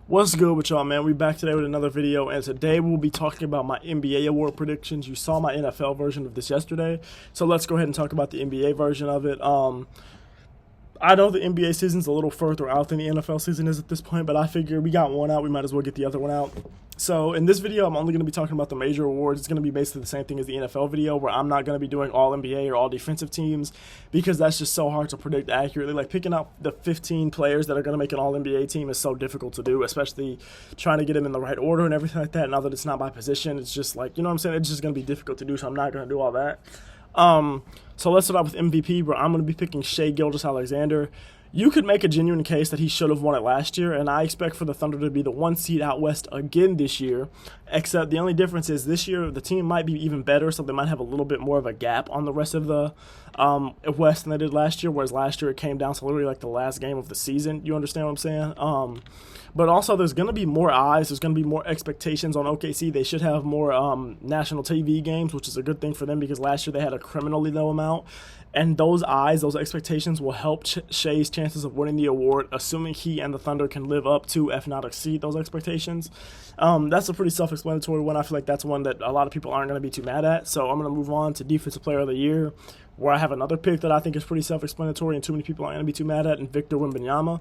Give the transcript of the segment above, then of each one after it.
What's good with y'all, man? We back today with another video, and today we'll be talking about my NBA award predictions. You saw my NFL version of this yesterday, so let's go ahead and talk about the NBA version of it. I know the NBA season's a little further out than the NFL season is at this point, but I figure we got one out, we might as well get the other one out. So in this video, I'm only going to be talking about the major awards. It's going to be basically the same thing as the NFL video, where I'm not going to be doing all NBA or all defensive teams, because that's just so hard to predict accurately. Like, picking out the 15 players that are going to make an all NBA team is so difficult to do, especially trying to get them in the right order and everything like that. Now that it's not by position, it's just like, you know what I'm saying? It's just going to be difficult to do, so I'm not going to do all that. So let's start off with MVP, where I'm going to be picking Shai Gilgeous-Alexander. You could make a genuine case that he should have won it last year, and I expect for the Thunder to be the 1 seed out west again this year, except the only difference is this year the team might be even better, so they might have a little bit more of a gap on the rest of the west than they did last year, whereas last year it came down to literally like the last game of the season. You understand what I'm saying? But also there's going to be more eyes, there's going to be more expectations on OKC. They should have more national TV games, which is a good thing for them, because last year they had a criminally low amount. And those eyes, those expectations will help Shai's chances of winning the award, assuming he and the Thunder can live up to, if not exceed, those expectations. That's a pretty self-explanatory one. I feel like that's one that a lot of people aren't going to be too mad at. So I'm going to move on to Defensive Player of the Year, where I have another pick that I think is pretty self-explanatory and too many people aren't going to be too mad at, and Victor Wembanyama.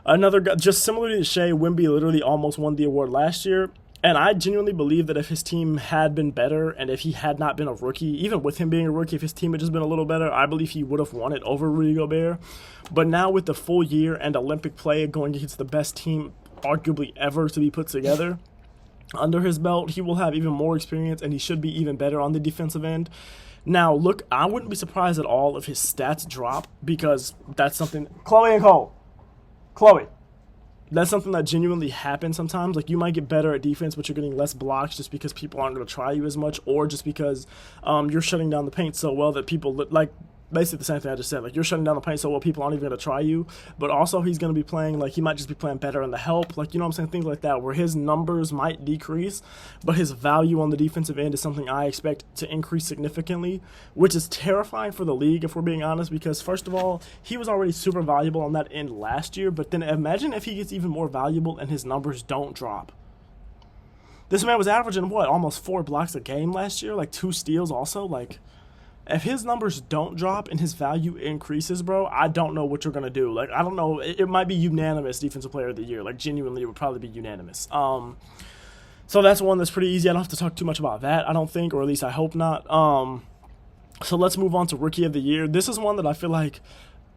Another guy, just similarly to Shai, Wemby literally almost won the award last year. And I genuinely believe that if his team had been better, and if he had not been a rookie, even with him being a rookie, if his team had just been a little better, I believe he would have won it over Rudy Gobert. But now with the full year and Olympic play going against the best team arguably ever to be put together under his belt, he will have even more experience, and he should be even better on the defensive end. Now, look, I wouldn't be surprised at all if his stats drop, because that's something... Chloe. That's something that genuinely happens sometimes. Like, you might get better at defense, but you're getting less blocks just because people aren't going to try you as much, or just because you're shutting down the paint so well that people, like, basically the same thing I just said. Like, you're shutting down the paint so well people aren't even going to try you. But also he's going to be playing, like, he might just be playing better in the help. Like, you know what I'm saying? Things like that, where his numbers might decrease, but his value on the defensive end is something I expect to increase significantly, which is terrifying for the league, if we're being honest, because, first of all, he was already super valuable on that end last year, but then imagine if he gets even more valuable and his numbers don't drop. This man was averaging, what, almost 4 blocks a game last year? Like, 2 steals also? Like, if his numbers don't drop and his value increases, bro, I don't know what you're going to do. Like, I don't know. It might be unanimous Defensive Player of the Year. Like, genuinely, it would probably be unanimous. So that's one that's pretty easy. I don't have to talk too much about that, I don't think, or at least I hope not. So let's move on to Rookie of the Year. This is one that I feel like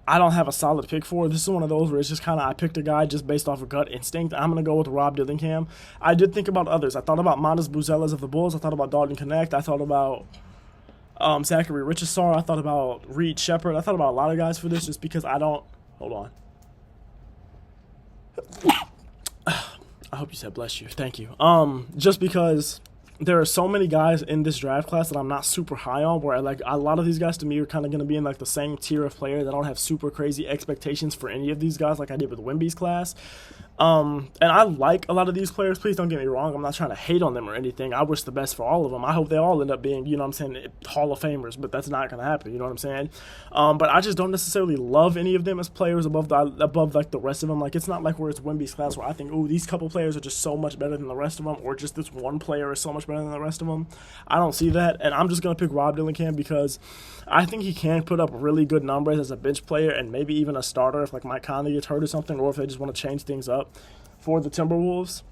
I don't have a solid pick for. This is one of those where it's just kind of, I picked a guy just based off of gut instinct. I'm going to go with Rob Dillingham. I did think about others. I thought about Mondes Buzelas of the Bulls. I thought about Dalton Connect. I thought about Zachary Richardson. I thought about Reed Shepard. I thought about a lot of guys for this, just because I don't... Hold on. I hope you said bless you. Thank you. Just because there are so many guys in this draft class that I'm not super high on, where like a lot of these guys to me are kind of going to be in like the same tier of player that don't have super crazy expectations for any of these guys, like I did with Wemby's class. And I like a lot of these players. Please don't get me wrong. I'm not trying to hate on them or anything. I wish the best for all of them. I hope they all end up being, you know what I'm saying, Hall of Famers, but that's not going to happen. You know what I'm saying? But I just don't necessarily love any of them as players above like the rest of them. Like, it's not like where it's Wemby's class where I think, ooh, these couple players are just so much better than the rest of them, or just this one player is so much better than the rest of them. I don't see that, and I'm just going to pick Rob Dillingham because I think he can put up really good numbers as a bench player, and maybe even a starter if like Mike Conley gets hurt or something, or if they just want to change things up for the Timberwolves.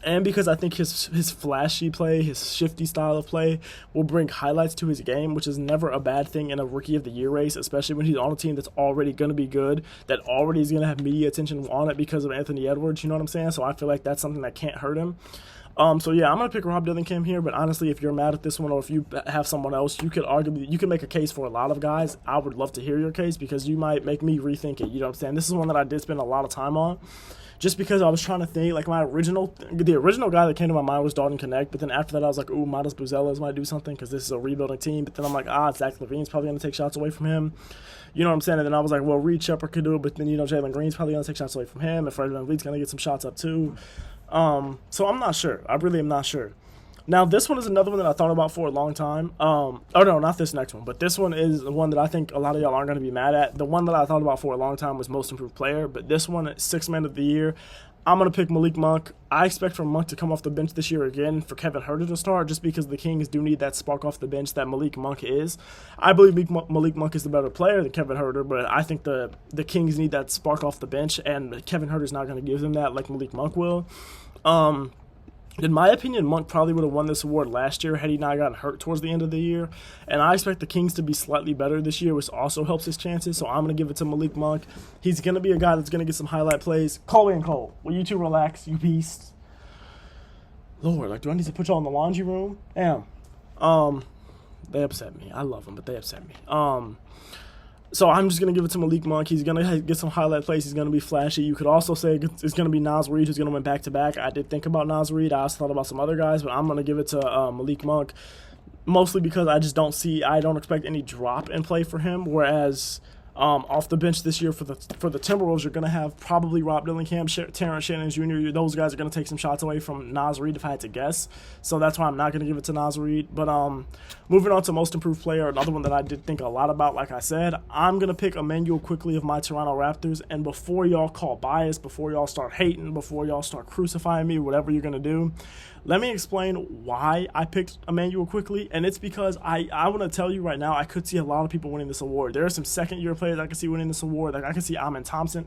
And because I think his flashy play, his shifty style of play will bring highlights to his game, which is never a bad thing in a Rookie of the Year race, especially when he's on a team that's already going to be good, that already is going to have media attention on it because of Anthony Edwards, you know what I'm saying? So I feel like that's something that can't hurt him. So yeah, I'm going to pick Rob Dillingham here, but honestly, if you're mad at this one, or if you have someone else, you could make a case for a lot of guys. I would love to hear your case, because you might make me rethink it, you know what I'm saying? This is one that I did spend a lot of time on, just because I was trying to think, like, the original guy that came to my mind was Dalton Connect, but then after that I was like, ooh, Mondes Buzelas might do something, because this is a rebuilding team, but then I'm like, Zach LaVine's probably going to take shots away from him, you know what I'm saying? And then I was like, well, Reed Shepard could do it, but then, you know, Jalen Green's probably going to take shots away from him, and Fred VanVleet's going to get some shots up too. So I'm not sure. I really am not sure. Now, this one is another one that I thought about for a long time. Oh, no, not this next one. But this one is the one that I think a lot of y'all aren't going to be mad at. The one that I thought about for a long time was Most Improved Player. But this one, Sixth Man of the Year, I'm going to pick Malik Monk. I expect for Monk to come off the bench this year again, for Kevin Huerter to start, just because the Kings do need that spark off the bench that Malik Monk is. I believe Malik Monk is the better player than Kevin Huerter, but I think the Kings need that spark off the bench, and Kevin Huerter's not going to give them that like Malik Monk will. In my opinion, Monk probably would have won this award last year had he not gotten hurt towards the end of the year. And I expect the Kings to be slightly better this year, which also helps his chances. So I'm going to give it to Malik Monk. He's going to be a guy that's going to get some highlight plays. Coley and Cole, will you two relax, you beasts? Lord, like, do I need to put y'all in the laundry room? Damn. They upset me. I love them, but they upset me. So I'm just going to give it to Malik Monk. He's going to get some highlight plays. He's going to be flashy. You could also say it's going to be Naz Reid who's going to win back-to-back. I did think about Naz Reid. I also thought about some other guys, but I'm going to give it to Malik Monk, mostly because I just I don't expect any drop in play for him, whereas off the bench this year for the Timberwolves, you're going to have probably Rob Dillingham, Terrence Shannon Jr. Those guys are going to take some shots away from Naz Reid if I had to guess. So that's why I'm not going to give it to Naz Reid. But moving on to most improved player, another one that I did think a lot about, like I said, I'm going to pick Immanuel Quickley of my Toronto Raptors. And before y'all call bias, before y'all start hating, before y'all start crucifying me, whatever you're going to do, let me explain why I picked Immanuel Quickley, and it's because I want to tell you right now, I could see a lot of people winning this award. There are some second-year players I could see winning this award. Like, I could see Amen Thompson.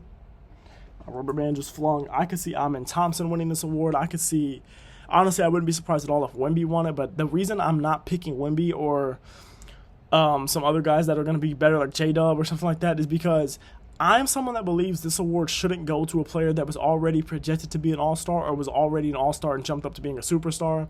A rubber band just flung. I could see Amen Thompson winning this award. I could see, honestly, I wouldn't be surprised at all if Wemby won it, but the reason I'm not picking Wemby or some other guys that are going to be better, like J-Dub or something like that, is because I'm someone that believes this award shouldn't go to a player that was already projected to be an all-star or was already an all-star and jumped up to being a superstar.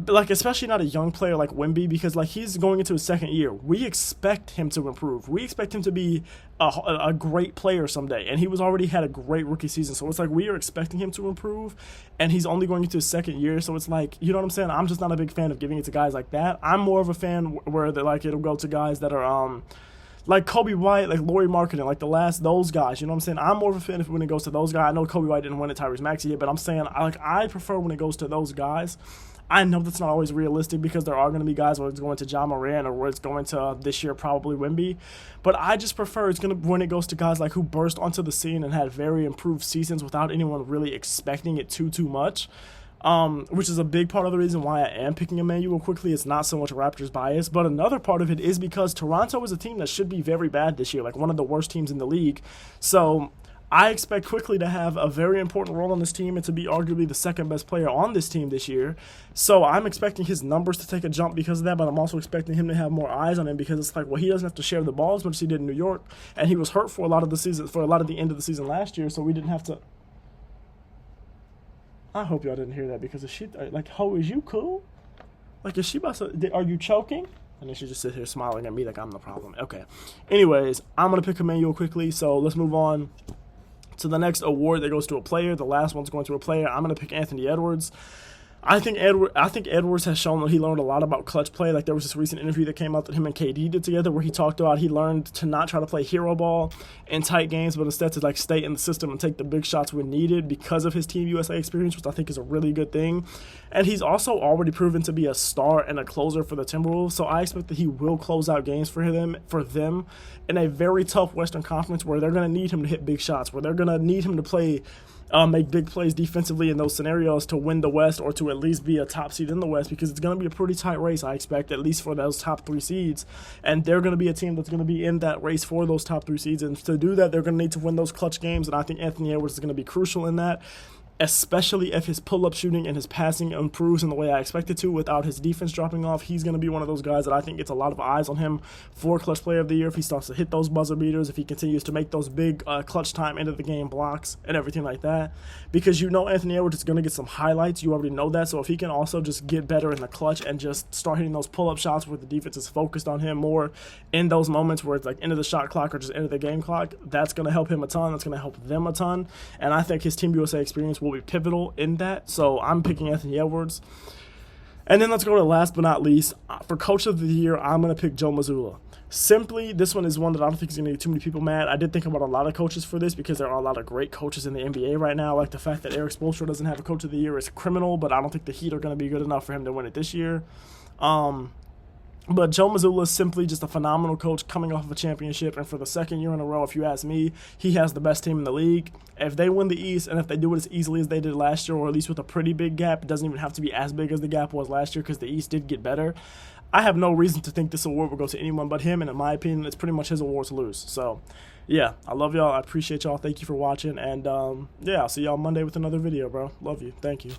Like, especially not a young player like Wemby, because, like, he's going into his second year. We expect him to improve. We expect him to be a great player someday, and he was already had a great rookie season. So it's like we are expecting him to improve, and he's only going into his second year. So it's like, you know what I'm saying? I'm just not a big fan of giving it to guys like that. I'm more of a fan where like it'll go to guys that are like Kobe White, like Lauri Markkanen, like those guys, you know what I'm saying? I'm more of a fan when it goes to those guys. I know Kobe White didn't win it, Tyrese Maxey hit, but I'm saying I prefer when it goes to those guys. I know that's not always realistic because there are going to be guys where it's going to Ja Morant or where it's going to this year probably Wemby, but I just prefer when it goes to guys like who burst onto the scene and had very improved seasons without anyone really expecting it too much. Which is a big part of the reason why I am picking Immanuel Quickley. It's not so much Raptors bias, but another part of it is because Toronto is a team that should be very bad this year, like one of the worst teams in the league. So I expect Quickley to have a very important role on this team and to be arguably the second best player on this team this year. So I'm expecting his numbers to take a jump because of that, but I'm also expecting him to have more eyes on him because it's like, well, he doesn't have to share the ball as much as he did in New York, and he was hurt for a lot of the end of the season last year, so we didn't have to. I hope y'all didn't hear that because like, Ho, is you cool? Like, is she about to, are you choking? And then she just sits here smiling at me like I'm the problem. Okay. Anyways, I'm going to pick Immanuel Quickley, so let's move on to the next award that goes to a player. The last one's going to a player. I'm going to pick Anthony Edwards. I think Edwards has shown that he learned a lot about clutch play. Like, there was this recent interview that came out that him and KD did together where he talked about he learned to not try to play hero ball in tight games, but instead to like stay in the system and take the big shots when needed because of his Team USA experience, which I think is a really good thing. And he's also already proven to be a star and a closer for the Timberwolves, so I expect that he will close out games for them in a very tough Western Conference where they're going to need him to hit big shots, where they're going to need him to play make big plays defensively in those scenarios to win the West or to at least be a top seed in the West, because it's going to be a pretty tight race, I expect, at least for those top 3 seeds. And they're going to be a team that's going to be in that race for those top 3 seeds. And to do that, they're going to need to win those clutch games. And I think Anthony Edwards is going to be crucial in that, especially if his pull-up shooting and his passing improves in the way I expect it to without his defense dropping off. He's going to be one of those guys that I think gets a lot of eyes on him for Clutch Player of the Year if he starts to hit those buzzer beaters, if he continues to make those big clutch time end of the game blocks and everything like that. Because you know Anthony Edwards is going to get some highlights. You already know that. So if he can also just get better in the clutch and just start hitting those pull-up shots where the defense is focused on him more in those moments where it's like end of the shot clock or just end of the game clock, that's going to help him a ton. That's going to help them a ton. And I think his Team USA experience will be pivotal in that. So I'm picking Anthony Edwards. And then let's go to last but not least. For Coach of the Year, I'm going to pick Joe Mazzulla. Simply, this one is one that I don't think is going to get too many people mad. I did think about a lot of coaches for this because there are a lot of great coaches in the NBA right now. Like the fact that Eric Spoelstra doesn't have a Coach of the Year is criminal, but I don't think the Heat are going to be good enough for him to win it this year. But Joe Mazzulla is simply just a phenomenal coach coming off of a championship, and for the second year in a row, if you ask me, he has the best team in the league. If they win the East, and if they do it as easily as they did last year, or at least with a pretty big gap, it doesn't even have to be as big as the gap was last year because the East did get better. I have no reason to think this award will go to anyone but him, and in my opinion, it's pretty much his award to lose. So, yeah, I love y'all. I appreciate y'all. Thank you for watching, and yeah, I'll see y'all Monday with another video, bro. Love you. Thank you.